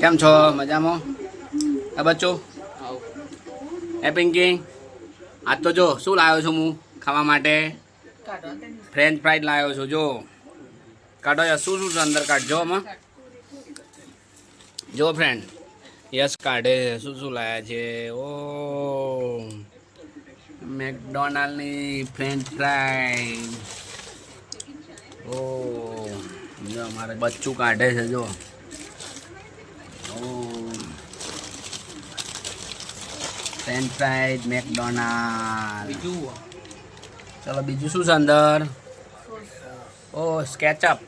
કેમ છો? મજામાં? આ બચ્ચો એ પિંકી, આજ તો જો શું લાવ્યો છું હું ખાવા માટે? ફ્રેન્ચ ફ્રાઈડ લાવ્યો છું. જો કાઢો યસ, શું શું છે અંદર કાઢજો આમાં. જો ફ્રેન્ડ, યસ કાઢે શું શું લાવ્યા છે. ઓ મેકડોનાલ્ડની ફ્રેન્ચ ફ્રાઈડ. ઓ જો અમારે બચ્ચું કાઢે છે. જો ફ્રેન્ચ ફ્રાઈડ મેકડોનાલ્ડ. બીજું ચલો, બીજું શું છે અંદર? ઓ સ્કેચઅપ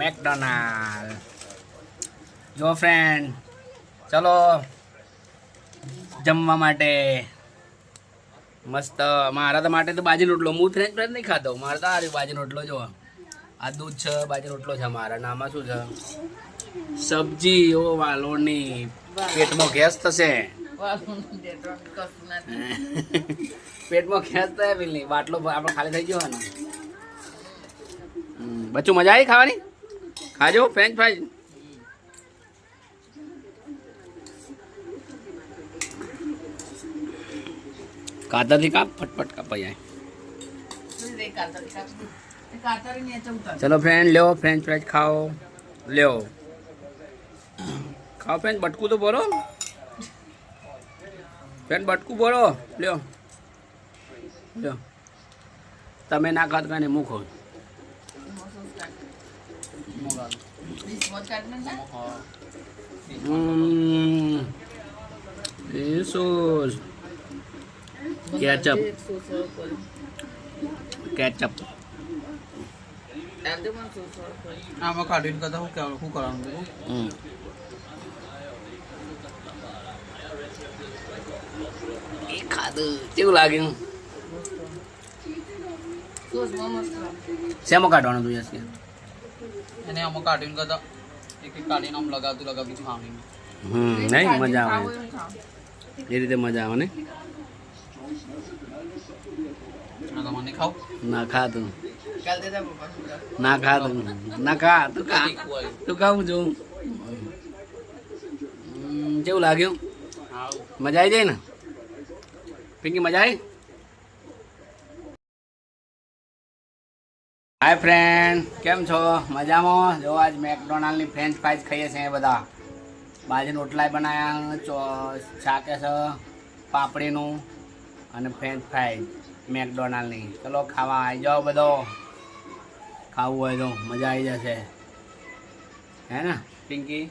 મેકડોનાલ્ડ. જો ફ્રેન્ડ, ચલો જમવા માટે મસ્ત. મારા તો માટે તો બાજરી રોટલો. હું ફ્રેન્ચ ફ્રાઈડ નહીં ખાતો. મારે તો આ બાજરી રોટલો. જો આ દૂધ છે, બાજરી રોટલો છે મારા. નામાં શું છે? સબ્જી. ઓ વાલોડની. પેટમાં ગેસ થશે. પેટમાં ગેસ થાય પેલી બાટલો આપણે ખાલી થઈ ગયો ને. બચ્ચું મજા આવી ખાવાની? ખાજો ફ્રેન્ચ ફ્રાઈઝ. કાતરથી કાપ, ફટફટ કાપાઈ જાય. ચલો ફ્રેન્ડ, લ્યો ફ્રેન્ચ ફ્રાઈઝ ખાઓ. લ્યો ખાઓ ફ્રેન્ડ. બટકું તો ભરો ફ્રેન્ડ, બટકું ભરો. લ્યો લ્યો. તમે ના ખાત કાને મૂકો. કેચઅપ આમાં કાઢીને કદા શું કરવાનું? એ ખાધું કેવું લાગ્યું? શેમાં કાઢવાનું તું? યસ એને આમાં કાઢીને કદા એક કાઢીને આમ લગાવતું ખાવાની. નહીં મજા આવે એ રીતે. મજા આવે ને. મને ખાવ ના ખા તું. ના ખા તું. ના ખા તું. તું ખાવું છું. કેવું લાગ્યું? મજા આવી જાય ને પિંકી? મજા આવી? હાય ફ્રેન્ડ, કેમ છો? મજામાં? જો આજ મેકડોનાલ્ડની ફ્રેન્ચ ફ્રાઈઝ ખાઈએ છીએ બધા. બાજરી રોટલા બનાવ્યા, શાકે છે પાપડીનું અને ફ્રેન્ચ ફ્રાઈઝ મેકડોનાલ્ડની. ચલો ખાવા આવી જાઓ બધો. ખાવું હોય તો મજા આવી જશે, હે ને પિંકી?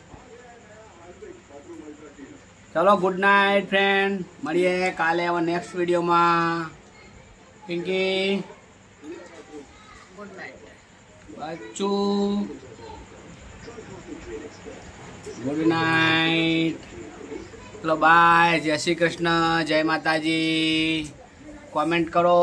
ચલો ગુડ નાઇટ ફ્રેન્ડ. મળીએ કાલે હવે નેક્સ્ટ વિડીયોમાં. પિંકી બચ્ચું ગુડ નાઇટ. ચલો બાય. જય શ્રી કૃષ્ણ, જય માતાજી. કોમેન્ટ કરો.